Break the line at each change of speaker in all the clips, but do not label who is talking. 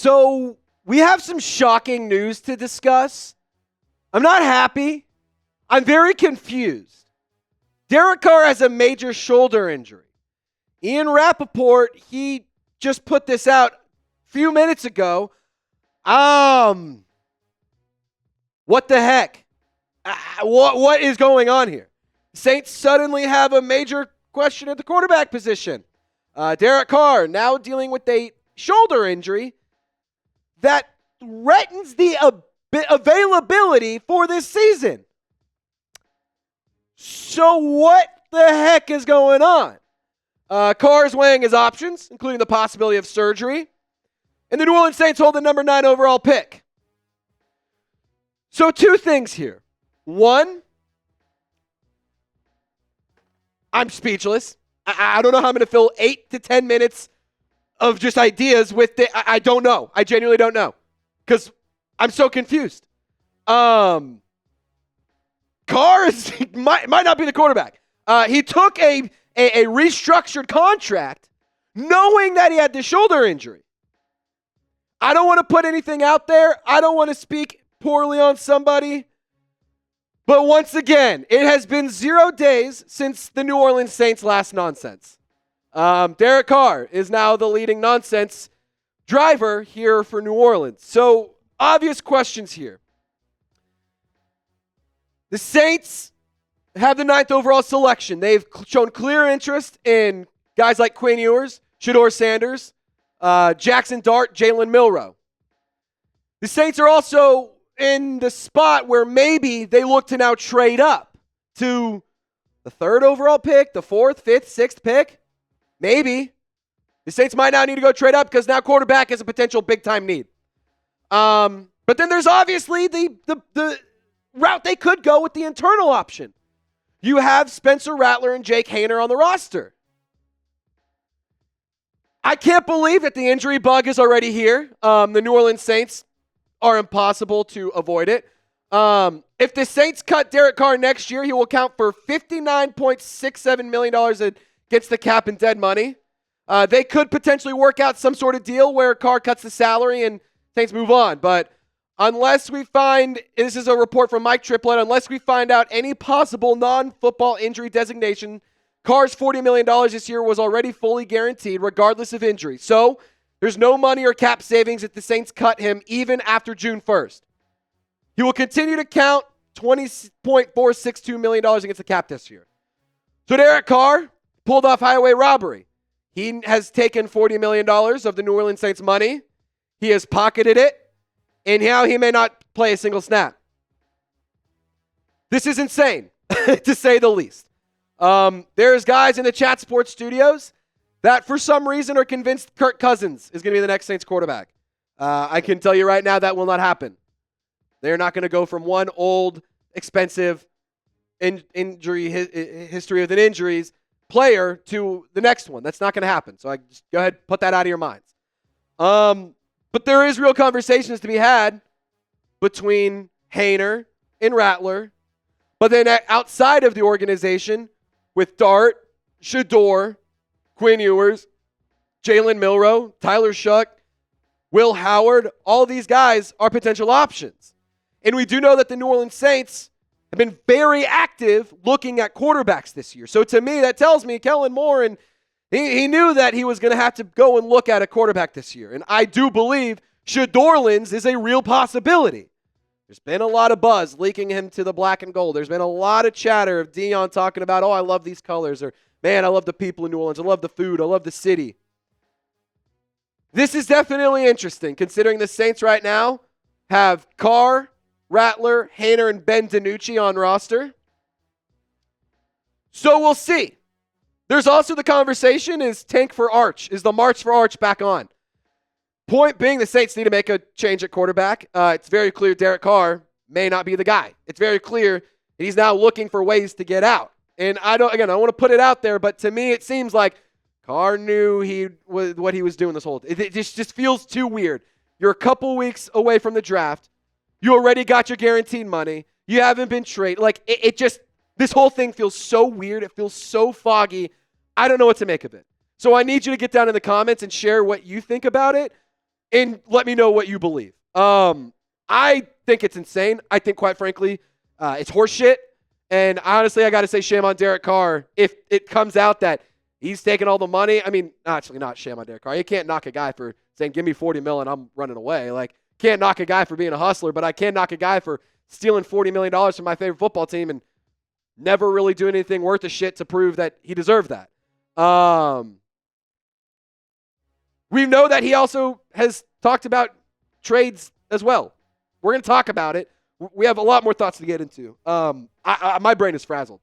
So we have some shocking news to discuss. I'm not happy. I'm very confused. Derek Carr has a major shoulder injury. Ian Rapoport, he just put this out a few minutes ago. What the heck? What is going on here? Saints suddenly have a major question at the quarterback position. Derek Carr now dealing with a shoulder injury that threatens the availability for this season. So what the heck is going on? Carr's weighing his options, including the possibility of surgery. And the New Orleans Saints hold the number 9 overall pick. So two things here. One, I'm speechless. I don't know how I'm going to fill 8 to 10 minutes of just ideas with I don't know. I genuinely don't know. Because I'm so confused. Carr might not be the quarterback. He took a restructured contract knowing that he had the shoulder injury. I don't want to put anything out there. I don't want to speak poorly on somebody. But once again, it has been 0 days since the New Orleans Saints' last nonsense. Derek Carr is now the leading nonsense driver here for New Orleans. So, obvious questions here. The Saints have the 9th overall selection. They've shown clear interest in guys like Quinn Ewers, Shedeur Sanders, Jaxson Dart, Jalen Milroe. The Saints are also in the spot where maybe they look to now trade up to the 3rd overall pick, the 4th, 5th, 6th pick. Maybe. The Saints might now need to go trade up because now quarterback is a potential big-time need. But then there's obviously the route they could go with the internal option. You have Spencer Rattler and Jake Haener on the roster. I can't believe that the injury bug is already here. The New Orleans Saints are impossible to avoid it. If the Saints cut Derek Carr next year, he will count for $59.67 million against the cap and dead money. They could potentially work out some sort of deal where Carr cuts the salary and Saints move on. But unless we find, this is a report from Mike Triplett, unless we find out any possible non-football injury designation, Carr's $40 million this year was already fully guaranteed regardless of injury. So there's no money or cap savings if the Saints cut him even after June 1st. He will continue to count $20.462 million against the cap this year. So Derek Carr pulled off highway robbery. He has taken $40 million of the New Orleans Saints money. He has pocketed it. And now he may not play a single snap. This is insane, to say the least. There's guys in the Chat Sports studios that for some reason are convinced Kirk Cousins is going to be the next Saints quarterback. I can tell you right now that will not happen. They're not going to go from one old, expensive injury history with injuries player to the next one. That's not going to happen. So I just go ahead and put that out of your minds. But there is real conversations to be had between Haener and Rattler. But then outside of the organization with Dart, Shedeur, Quinn Ewers, Jalen Milroe, Tyler Shuck, Will Howard, all these guys are potential options. And we do know that the New Orleans Saints have been very active looking at quarterbacks this year. So to me, that tells me Kellen Moore, and he knew that he was going to have to go and look at a quarterback this year. And I do believe Shedeur is a real possibility. There's been a lot of buzz leaking him to the black and gold. There's been a lot of chatter of Dion talking about, oh, I love these colors, or man, I love the people in New Orleans. I love the food. I love the city. This is definitely interesting, considering the Saints right now have Carr, Rattler, Haener, and Ben DiNucci on roster. So we'll see. There's also the conversation, is tank for Arch? Is the march for Arch back on? Point being, the Saints need to make a change at quarterback. It's very clear Derek Carr may not be the guy. It's very clear that he's now looking for ways to get out. And I don't want to put it out there, but to me it seems like Carr knew what he was doing this whole time. It just feels too weird. You're a couple weeks away from the draft. You already got your guaranteed money. You haven't been traded. Like, this whole thing feels so weird. It feels so foggy. I don't know what to make of it. So I need you to get down in the comments and share what you think about it. and let me know what you believe. I think it's insane. I think, quite frankly, it's horseshit. And honestly, I got to say shame on Derek Carr if it comes out that he's taking all the money. I mean, actually not shame on Derek Carr. You can't knock a guy for saying, give me $40 million, I'm running away. Like, can't knock a guy for being a hustler, but I can knock a guy for stealing $40 million from my favorite football team and never really doing anything worth a shit to prove that he deserved that. We know that he also has talked about trades as well. We're going to talk about it. We have a lot more thoughts to get into. My brain is frazzled.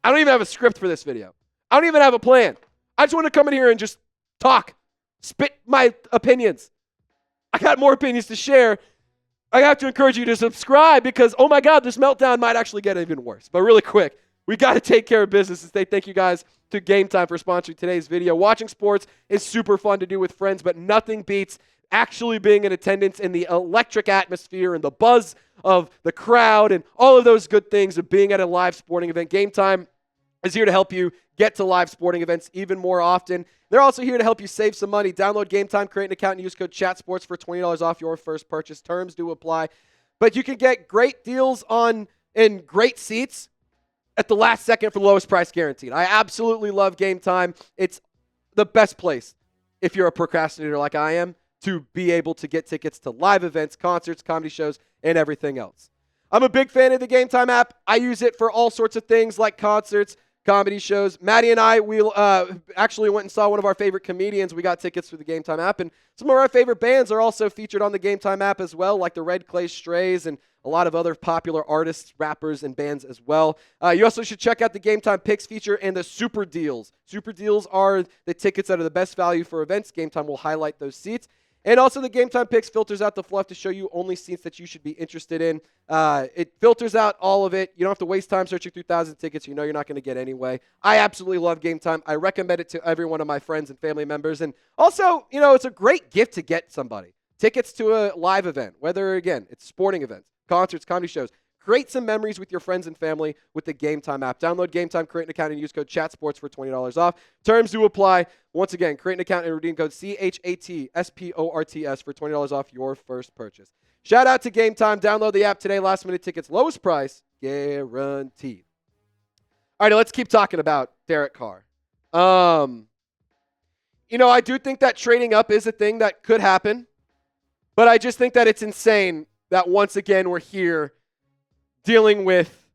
I don't even have a script for this video. I don't even have a plan. I just want to come in here and just talk, spit my opinions. I got more opinions to share. I have to encourage you to subscribe because, oh my God, this meltdown might actually get even worse. But really quick, we got to take care of business and say thank you guys to Game Time for sponsoring today's video. Watching sports is super fun to do with friends, but nothing beats actually being in attendance in the electric atmosphere and the buzz of the crowd and all of those good things of being at a live sporting event. Game Time is here to help you get to live sporting events even more often. They're also here to help you save some money. Download Game Time, create an account, and use code CHATSPORTS for $20 off your first purchase. Terms do apply. But you can get great deals on and great seats at the last second for the lowest price guaranteed. I absolutely love Game Time. It's the best place, if you're a procrastinator like I am, to be able to get tickets to live events, concerts, comedy shows, and everything else. I'm a big fan of the Game Time app. I use it for all sorts of things like concerts, comedy shows. Maddie and I, we actually went and saw one of our favorite comedians. We got tickets through the Game Time app, and some of our favorite bands are also featured on the Game Time app as well, like the Red Clay Strays and a lot of other popular artists, rappers, and bands as well. You also should check out the Game Time Picks feature and the Super Deals. Super Deals are the tickets that are the best value for events. Game Time will highlight those seats. And also the Game Time Picks filters out the fluff to show you only seats that you should be interested in. It filters out all of it. You don't have to waste time searching through thousands of tickets you know you're not going to get anyway. I absolutely love Game Time. I recommend it to every one of my friends and family members. And also, you know, it's a great gift to get somebody. Tickets to a live event, whether, again, it's sporting events, concerts, comedy shows. Create some memories with your friends and family with the Game Time app. Download Game Time, create an account, and use code CHATSPORTS for $20 off. Terms do apply. Once again, create an account and redeem code CHATSPORTS for $20 off your first purchase. Shout out to Game Time. Download the app today. Last minute tickets, lowest price, guaranteed. All right, let's keep talking about Derek Carr. You know, I do think that trading up is a thing that could happen, but I just think that it's insane that once again we're here dealing with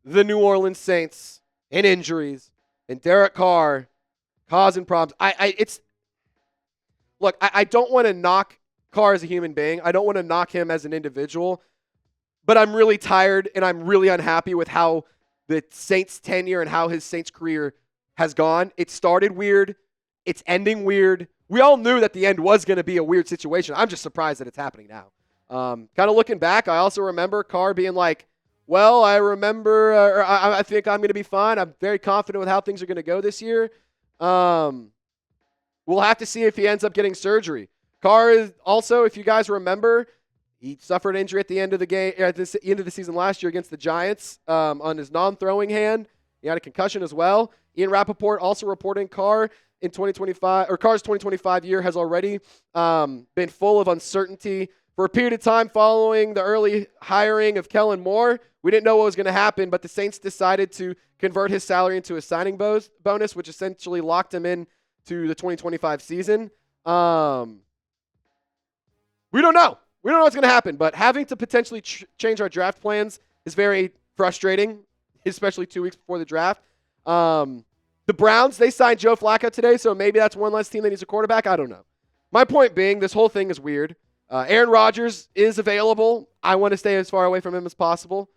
the New Orleans Saints and injuries and Derek Carr causing problems. I don't want to knock Carr as a human being. I don't want to knock him as an individual, but I'm really tired and I'm really unhappy with how the Saints tenure and how his Saints career has gone. It started weird. It's ending weird. We all knew that the end was going to be a weird situation. I'm just surprised that it's happening now. Kind of looking back, I also remember Carr being like, well, I remember, I think I'm going to be fine. I'm very confident with how things are going to go this year. We'll have to see if he ends up getting surgery. Carr is also, if you guys remember, he suffered injury at the end of the game, at the end of the season last year against the Giants on his non-throwing hand. He had a concussion as well. Ian Rapoport also reporting Carr in 2025, or Carr's 2025 year has already been full of uncertainty. For a period of time following the early hiring of Kellen Moore, we didn't know what was going to happen, but the Saints decided to convert his salary into a signing bonus, which essentially locked him in to the 2025 season. We don't know. We don't know what's going to happen, but having to potentially change our draft plans is very frustrating, especially 2 weeks before the draft. The Browns, they signed Joe Flacco today, so maybe that's one less team that needs a quarterback. I don't know. My point being, this whole thing is weird. Aaron Rodgers is available. I want to stay as far away from him as possible.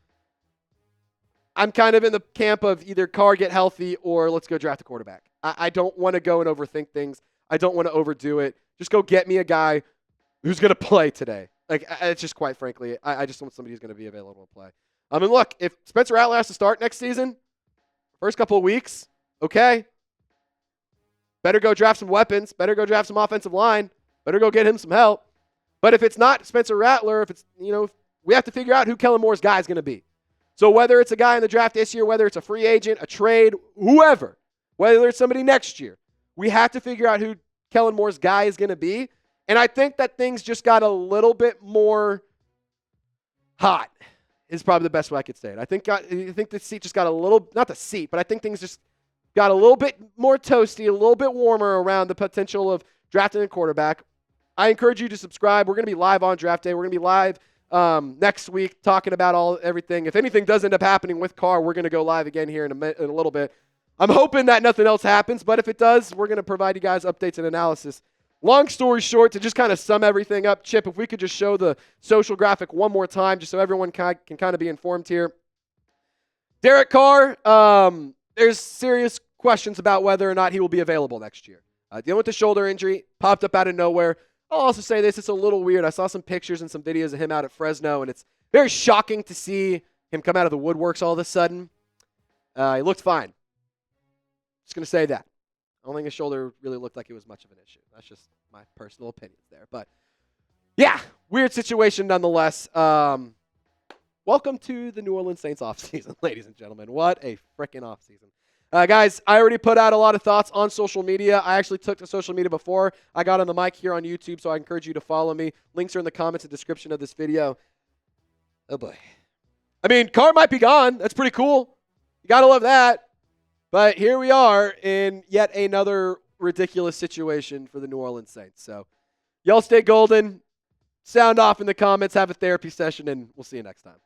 I'm kind of in the camp of either Carr get healthy or let's go draft a quarterback. I don't want to go and overthink things. I don't want to overdo it. Just go get me a guy who's going to play today. Like, it's just quite frankly, I just want somebody who's going to be available to play. I mean, look, if Spencer Rattler has to start next season, first couple of weeks, okay. Better go draft some weapons. Better go draft some offensive line. Better go get him some help. But if it's not Spencer Rattler, if it's, we have to figure out who Kellen Moore's guy is going to be. So whether it's a guy in the draft this year, whether it's a free agent, a trade, whoever, whether it's somebody next year, we have to figure out who Kellen Moore's guy is going to be. And I think that things just got a little bit more hot is probably the best way I could say it. I think the seat just got a little, not the seat, but I think things just got a little bit more toasty, a little bit warmer around the potential of drafting a quarterback. I encourage you to subscribe. We're going to be live on draft day. We're going to be live next week talking about everything. If anything does end up happening with Carr, we're going to go live again here in a little bit. I'm hoping that nothing else happens, but if it does, we're going to provide you guys updates and analysis. Long story short, to just kind of sum everything up, Chip, if we could just show the social graphic one more time just so everyone can kind of be informed here. Derek Carr, there's serious questions about whether or not he will be available next year. Dealing with the shoulder injury, popped up out of nowhere. I'll also say this, it's a little weird. I saw some pictures and some videos of him out at Fresno, and it's very shocking to see him come out of the woodworks all of a sudden. He looked fine. Just going to say that. I don't think his shoulder really looked like it was much of an issue. That's just my personal opinions there. But, yeah, weird situation nonetheless. Welcome to the New Orleans Saints offseason, ladies and gentlemen. What a freaking offseason. Guys, I already put out a lot of thoughts on social media. I actually took to social media before I got on the mic here on YouTube, so I encourage you to follow me. Links are in the comments and description of this video. Oh, boy. I mean, Carr might be gone. That's pretty cool. You got to love that. But here we are in yet another ridiculous situation for the New Orleans Saints. So, y'all stay golden. Sound off in the comments. Have a therapy session, and we'll see you next time.